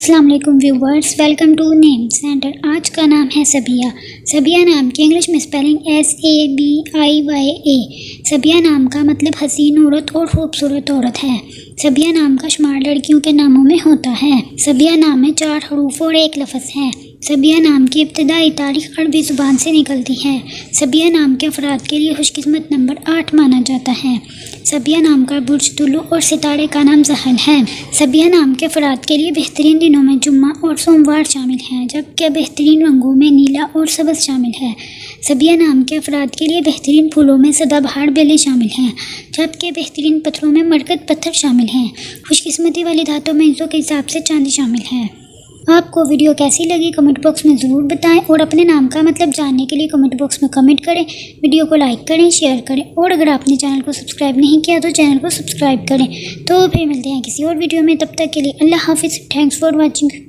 السلام علیکم viewers, welcome to name centre. آج کا نام ہے صبیہ۔ صبیہ نام کی انگلش میں اسپیلنگ SABIYA۔ صبیہ نام کا مطلب حسین عورت اور خوبصورت عورت ہے۔ صبیہ نام کا شمار لڑکیوں کے ناموں میں ہوتا ہے۔ صبیہ نام میں 4 حروف اور 1 لفظ ہے۔ صبیہ نام کی ابتدائی تاریخ عربی زبان سے نکلتی ہے۔ صبیہ نام کے افراد کے لیے خوش قسمت نمبر 8 مانا جاتا ہے۔ صبیہ نام کا برج طلوع اور ستارے کا نام زحل ہے۔ صبیہ نام کے افراد کے لیے بہترین دنوں میں جمعہ اور سوموار شامل ہیں، جبکہ بہترین رنگوں میں نیلا اور سبز شامل ہے۔ صبیہ نام کے افراد کے لیے بہترین پھولوں میں سدا بہار بیلیں شامل ہیں، جبکہ بہترین پتھروں میں مرکز پتھر شامل ہیں۔ خوش قسمتی والی دھاتوں میں حصوں کے حساب سے چاندی شامل ہے۔ آپ کو ویڈیو کیسی لگی کمنٹ باکس میں ضرور بتائیں، اور اپنے نام کا مطلب جاننے کے لیے کمنٹ باکس میں کمنٹ کریں۔ ویڈیو کو لائک کریں، شیئر کریں، اور اگر آپ نے چینل کو سبسکرائب نہیں کیا تو چینل کو سبسکرائب کریں۔ تو پھر ملتے ہیں کسی اور ویڈیو میں، تب تک کے لیے اللہ حافظ۔ Thanks for watching.